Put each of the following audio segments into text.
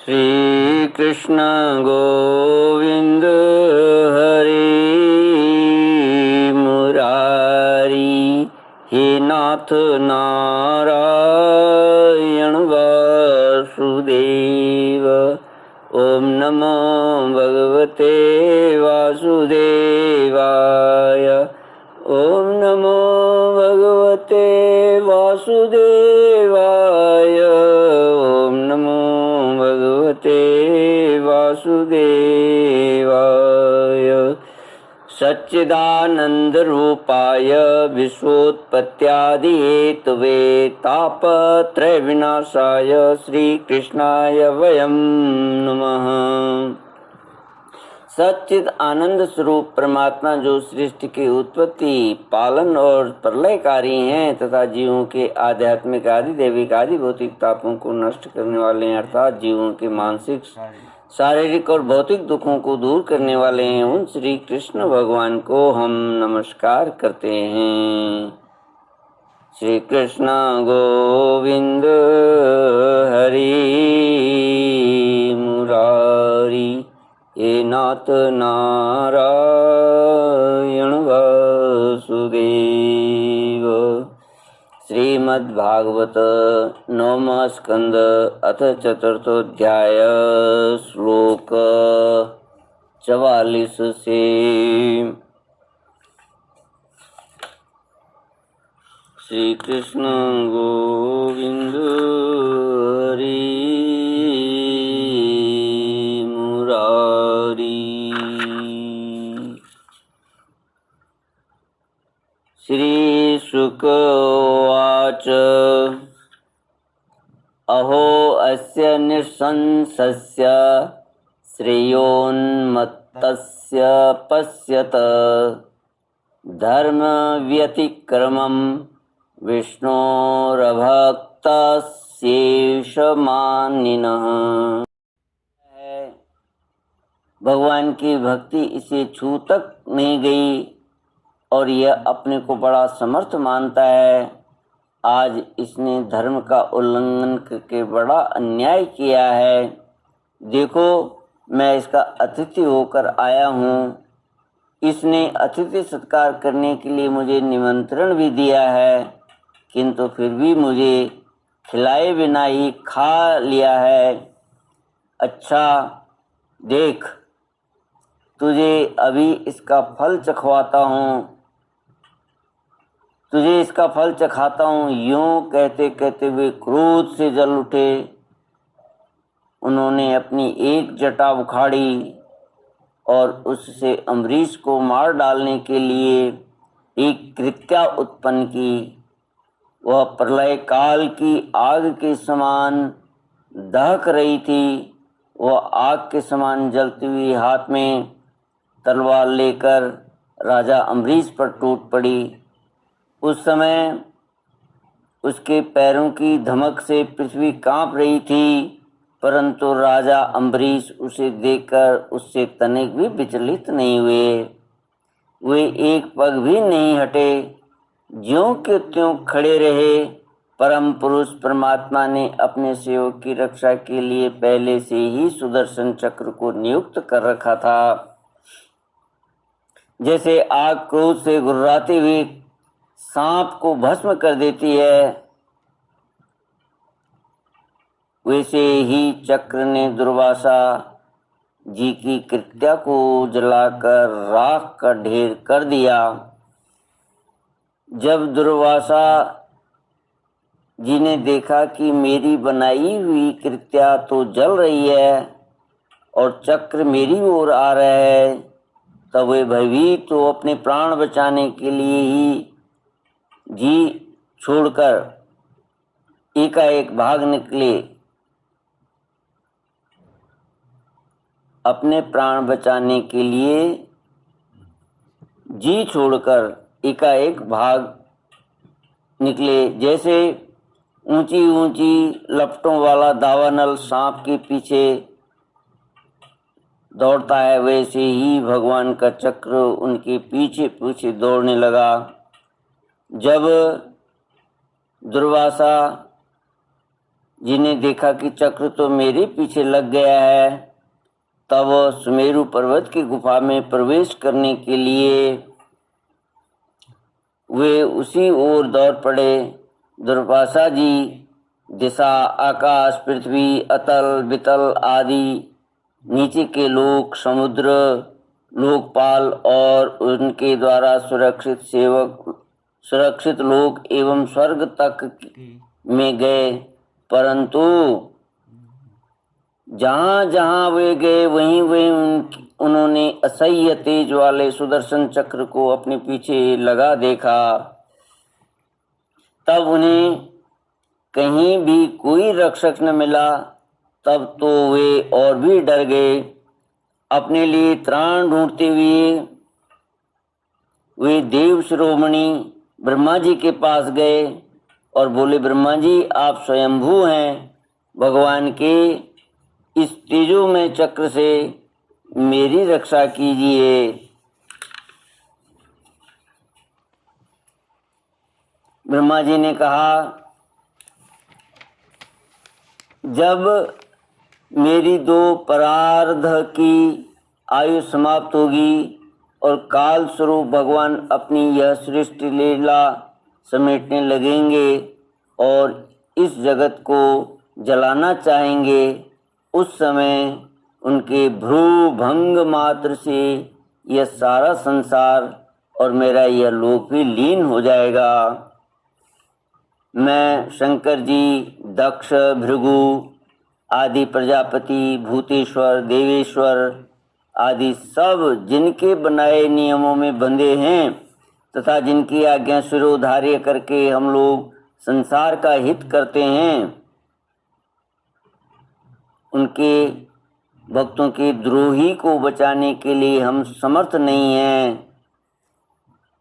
श्री कृष्ण गोविंद हरि मुरारी, हे नाथ नारायण वासुदेव। ओम नमो भगवते वासुदेवाय। ओम नमो भगवते वासुदेवाय। ओम नमो भगवते वासुदेवाय। सच्चिदानंद रूपाय विश्वोत्पत्त्यादि हेतवे तापत्रय विनाशाय श्रीकृष्णाय वयं नमः। सच्चिद आनंद स्वरूप परमात्मा जो सृष्टि की उत्पत्ति, पालन और प्रलयकारी हैं तथा जीवों के आध्यात्मिक आदि दैविक आदि भौतिक तापों को नष्ट करने वाले हैं, अर्थात जीवों के मानसिक शारीरिक और भौतिक दुखों को दूर करने वाले हैं, उन श्री कृष्ण भगवान को हम नमस्कार करते हैं। श्री कृष्ण गोविंद हरि मुरारी, हे नाथ नारायण वासुदेव। श्रीमद्भागवत नवम स्कंद अथ चतुर्थोध्याय श्लोक 44 से। श्री कृष्ण गोविंद हरि मुरारी। श्री शुक उवाच अहो अस्य निःशंसस्य श्रेयोन्मत्तस्य पश्यत धर्म व्यतिक्रमं विष्णोरभक्तशेषमानिनः। भगवान की भक्ति इसे छू तक नहीं गई और यह अपने को बड़ा समर्थ मानता है। आज इसने धर्म का उल्लंघन करके बड़ा अन्याय किया है। देखो, मैं इसका अतिथि होकर आया हूँ। इसने अतिथि सत्कार करने के लिए मुझे निमंत्रण भी दिया है, किंतु फिर भी मुझे खिलाए बिना ही खा लिया है। अच्छा देख, तुझे अभी इसका फल चखवाता हूँ, तुझे इसका फल चखाता हूँ। यूं कहते कहते वे क्रोध से जल उठे। उन्होंने अपनी एक जटा उखाड़ी और उससे अम्बरीश को मार डालने के लिए एक कृत्या उत्पन्न की। वह प्रलय काल की आग के समान दहक रही थी। वह आग के समान जलती हुई हाथ में तलवार लेकर राजा अम्बरीश पर टूट पड़ी। उस समय उसके पैरों की धमक से पृथ्वी कांप रही थी, परंतु राजा अम्बरीश उसे देखकर उससे तनिक भी विचलित नहीं हुए। वे एक पग भी नहीं हटे, ज्यों के त्यों खड़े रहे। परम पुरुष परमात्मा ने अपने सेवक की रक्षा के लिए पहले से ही सुदर्शन चक्र को नियुक्त कर रखा था। जैसे आग क्रोध से गुर्राते हुए सांप को भस्म कर देती है, वैसे ही चक्र ने दुर्वासा जी की कृत्या को जलाकर राख का ढेर कर दिया। जब दुर्वासा जी ने देखा कि मेरी बनाई हुई कृत्या तो जल रही है और चक्र मेरी ओर आ रहा है, तब वे भयभीत तो अपने प्राण बचाने के लिए ही जी छोड़कर एकाएक भाग निकले। अपने प्राण बचाने के लिए जी छोड़कर एकाएक भाग निकले। जैसे ऊंची ऊंची लपटों वाला दावानल सांप के पीछे दौड़ता है, वैसे ही भगवान का चक्र उनके पीछे पीछे दौड़ने लगा। जब दुर्वासा जी ने देखा कि चक्र तो मेरे पीछे लग गया है, तब सुमेरु पर्वत की गुफा में प्रवेश करने के लिए वे उसी ओर दौड़ पड़े। दुर्वासा जी दिशा, आकाश, पृथ्वी, अतल वितल आदि नीचे के लोक, समुद्र, लोकपाल और उनके द्वारा सुरक्षित लोक एवं स्वर्ग तक में गए, परंतु जहाँ जहाँ वे गए वहीं वहीं उन्होंने असह्य तेज वाले सुदर्शन चक्र को अपने पीछे लगा देखा। तब उन्हें कहीं भी कोई रक्षक न मिला। तब तो वे और भी डर गए। अपने लिए त्राण ढूंढते हुए वे देव शिरोमणि ब्रह्मा जी के पास गए और बोले, ब्रह्मा जी आप स्वयंभू हैं, भगवान के इस तेजोमय चक्र से मेरी रक्षा कीजिए। ब्रह्मा जी ने कहा, जब मेरी 2 परार्ध की आयु समाप्त होगी और काल स्वरूप भगवान अपनी यह सृष्टि लीला समेटने लगेंगे और इस जगत को जलाना चाहेंगे, उस समय उनके भ्रू भंग मात्र से यह सारा संसार और मेरा यह लोक भी लीन हो जाएगा। मैं शंकर जी, दक्ष, भृगु आदि प्रजापति, भूतेश्वर, देवेश्वर आदि सब जिनके बनाए नियमों में बंधे हैं तथा जिनकी आज्ञा शिरोधार्य करके हम लोग संसार का हित करते हैं, उनके भक्तों के द्रोही को बचाने के लिए हम समर्थ नहीं हैं।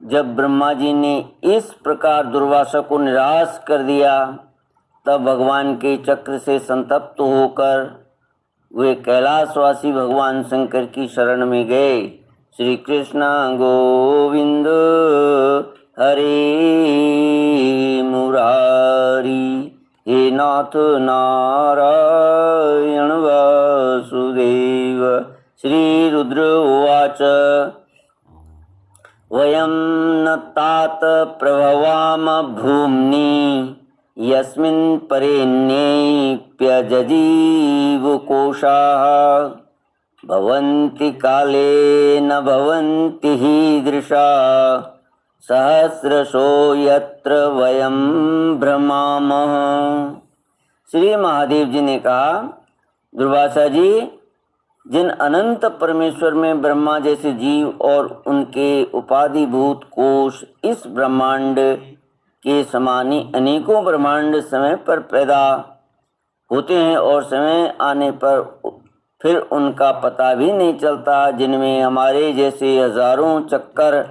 जब ब्रह्मा जी ने इस प्रकार दुर्वासा को निराश कर दिया, तब भगवान के चक्र से संतप्त होकर वे कैलाशवासी भगवान शंकर की शरण में गए। श्री कृष्ण गोविंद हरे मुरारी, हे नाथ नारायण वासुदेव। श्री रुद्र उवाच, वयं न तात प्रभवाम भूम्नि यस्मिन् परेण्येऽप्यजजीवकोशाः भवन्ति काले न भवन्ति हीदृशा सहस्रशो यत्र वयं भ्रमामः। श्री महादेव जी ने कहा, दुर्वासा जी, जिन अनंत परमेश्वर में ब्रह्मा जैसे जीव और उनके उपाधिभूत कोश इस ब्रह्मांड के समानी अनेकों ब्रह्मांड समय पर पैदा होते हैं और समय आने पर फिर उनका पता भी नहीं चलता, जिनमें हमारे जैसे हजारों चक्कर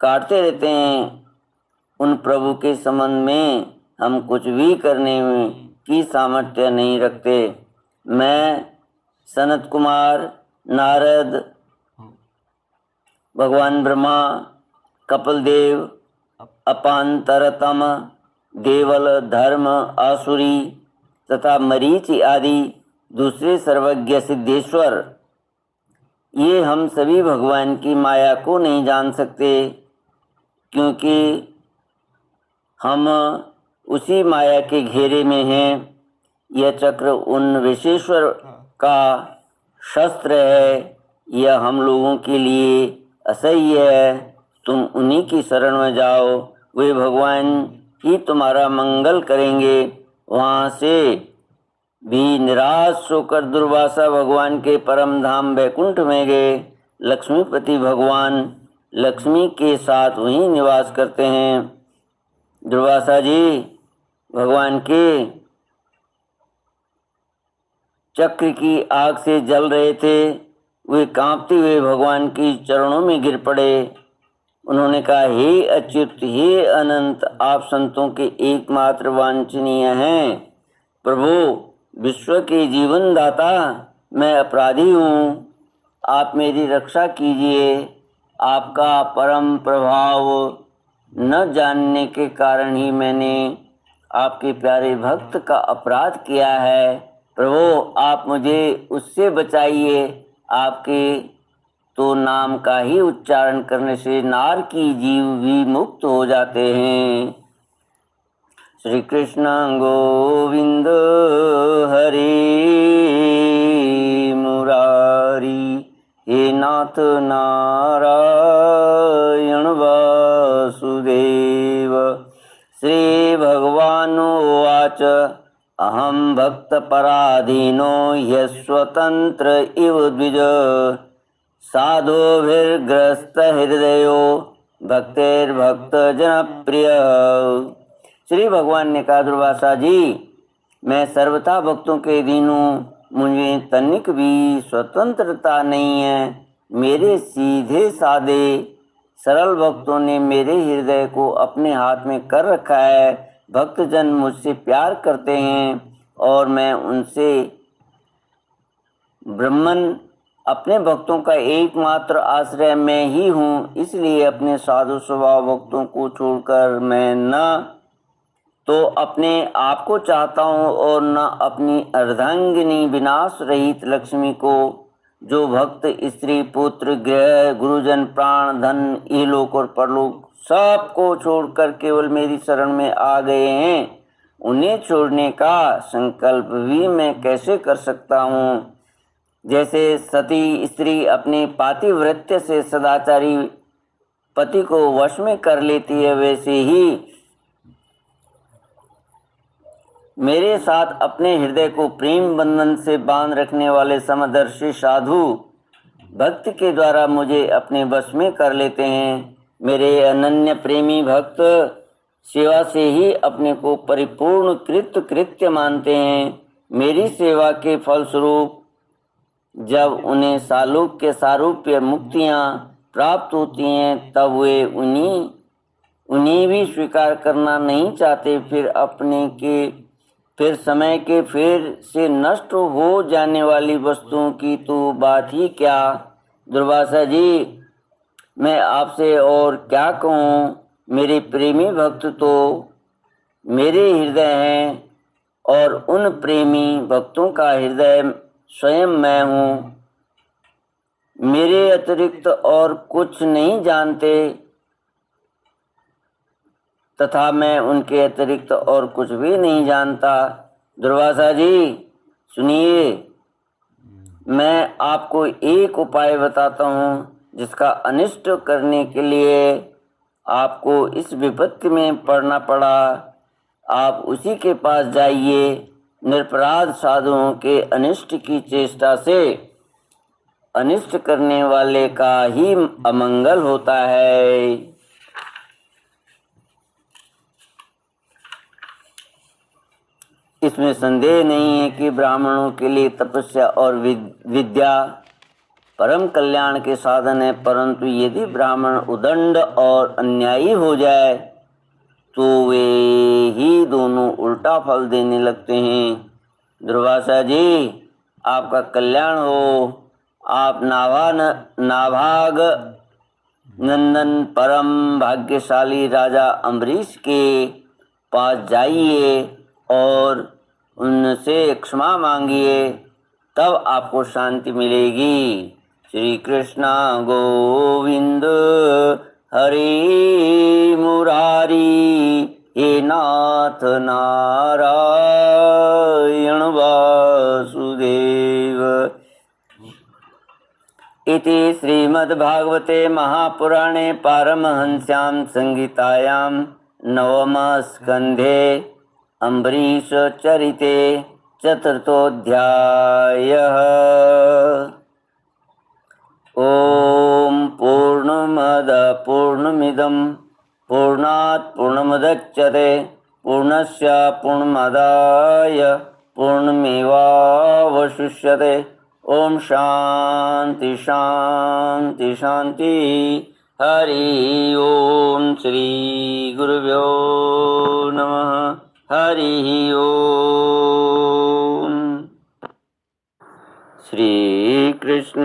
काटते रहते हैं, उन प्रभु के संबंध में हम कुछ भी करने की सामर्थ्य नहीं रखते। मैं सनत कुमार, नारद, भगवान ब्रह्मा, कपिल देव, अपांतरतम, देवल, धर्म, आसुरी तथा मरीचि आदि दूसरे सर्वज्ञ सिद्धेश्वर, ये हम सभी भगवान की माया को नहीं जान सकते, क्योंकि हम उसी माया के घेरे में हैं। यह चक्र उन विशेश्वर का शस्त्र है, यह हम लोगों के लिए असह्य है। तुम उन्हीं की शरण में जाओ, वे भगवान ही तुम्हारा मंगल करेंगे। वहाँ से भी निराश होकर दुर्वासा भगवान के परम धाम वैकुंठ में गए। लक्ष्मीपति भगवान लक्ष्मी के साथ वहीं निवास करते हैं। दुर्वासा जी भगवान के चक्र की आग से जल रहे थे। वे कांपते हुए भगवान की चरणों में गिर पड़े। उन्होंने कहा, हे अच्युत, हे अनंत, आप संतों के एकमात्र वांछनीय हैं। प्रभु, विश्व के जीवन दाता, मैं अपराधी हूँ, आप मेरी रक्षा कीजिए। आपका परम प्रभाव न जानने के कारण ही मैंने आपके प्यारे भक्त का अपराध किया है, प्रभु आप मुझे उससे बचाइए। आपके तो नाम का ही उच्चारण करने से नार की जीव भी मुक्त हो जाते हैं। श्री कृष्ण गोविंद हरे मुरारी, हे नाथ नारायण वासुदेव। श्री भगवानुवाच अहं भक्तपराधीनो ह्यस्वतन्त्र इव द्विज, साधुभिर्ग्रस्तहृदयो भक्तिर्भक्तजनप्रिय। श्री भगवान ने कहा, दुर्वासा जी, मैं सर्वथा भक्तों के अधीन हूँ, मुझे तनिक भी स्वतंत्रता नहीं है। मेरे सीधे साधे सरल भक्तों ने मेरे हृदय को अपने हाथ में कर रखा है। भक्तजन मुझसे प्यार करते हैं और मैं उनसे ब्रह्मन अपने भक्तों का एकमात्र आश्रय मैं ही हूँ। इसलिए अपने साधु स्वभाव भक्तों को छोड़कर मैं न तो अपने आप को चाहता हूँ और न अपनी अर्धांगिनी विनाश रहित लक्ष्मी को, जो भक्त स्त्री पुत्र गृह गुरुजन प्राण धन इहलोक और परलोक सबको छोड़कर केवल मेरी शरण में आ गए हैं, उन्हें छोड़ने का संकल्प भी मैं कैसे कर सकता हूँ। जैसे सती स्त्री अपने पातिव्रत्य से सदाचारी पति को वश में कर लेती है, वैसे ही मेरे साथ अपने हृदय को प्रेम बंधन से बांध रखने वाले समदर्शी साधु भक्त के द्वारा मुझे अपने वश में कर लेते हैं। मेरे अनन्य प्रेमी भक्त सेवा से ही अपने को परिपूर्ण कृत्य मानते हैं। मेरी सेवा के फलस्वरूप जब उन्हें सालोक्य सारूप्य मुक्तियाँ प्राप्त होती हैं, तब वे उन्हें भी स्वीकार करना नहीं चाहते। फिर समय के फिर से नष्ट हो जाने वाली वस्तुओं की तो बात ही क्या। दुर्वासा जी, मैं आपसे और क्या कहूँ। मेरे प्रेमी भक्त तो मेरे हृदय हैं और उन प्रेमी भक्तों का हृदय स्वयं मैं हूँ। मेरे अतिरिक्त और कुछ नहीं जानते तथा मैं उनके अतिरिक्त और कुछ भी नहीं जानता। दुर्वासा जी सुनिए, मैं आपको एक उपाय बताता हूँ जिसका अनिष्ट करने के लिए आपको इस विपत्ति में पड़ना पड़ा। आप उसी के पास जाइए। निरपराध साधुओं के अनिष्ट की चेष्टा से अनिष्ट करने वाले का ही अमंगल होता है। इसमें संदेह नहीं है कि ब्राह्मणों के लिए तपस्या और विद्या परम कल्याण के साधन है, परंतु यदि ब्राह्मण उदंड और अन्यायी हो जाए तो वे ही दोनों उल्टा फल देने लगते हैं। दुर्वासा जी, आपका कल्याण हो। आप नाभाग नंदन परम भाग्यशाली राजा अम्बरीश के पास जाइए और उनसे क्षमा मांगिए, तब आपको शांति मिलेगी। श्री कृष्ण गोविंद हरे मुरारी, हे नाथ नारायण वासुदेव। इति श्रीमद्भागवते महापुराणे पारमहंस्यां संहितायां नवमस्कन्धे अम्बरीश चरिते चतुर्थोऽध्यायः। ओम पूर्णमद पूर्णमिदं पूर्णात् पूर्णमुदच्यते पूर्णस्य पूर्णमादाय पूर्णमेवावशिष्यते। ओम शांति शांति शांति। हरि ओम। श्री गुरुभ्यो नमः। हरि ओम। श्री कृष्ण।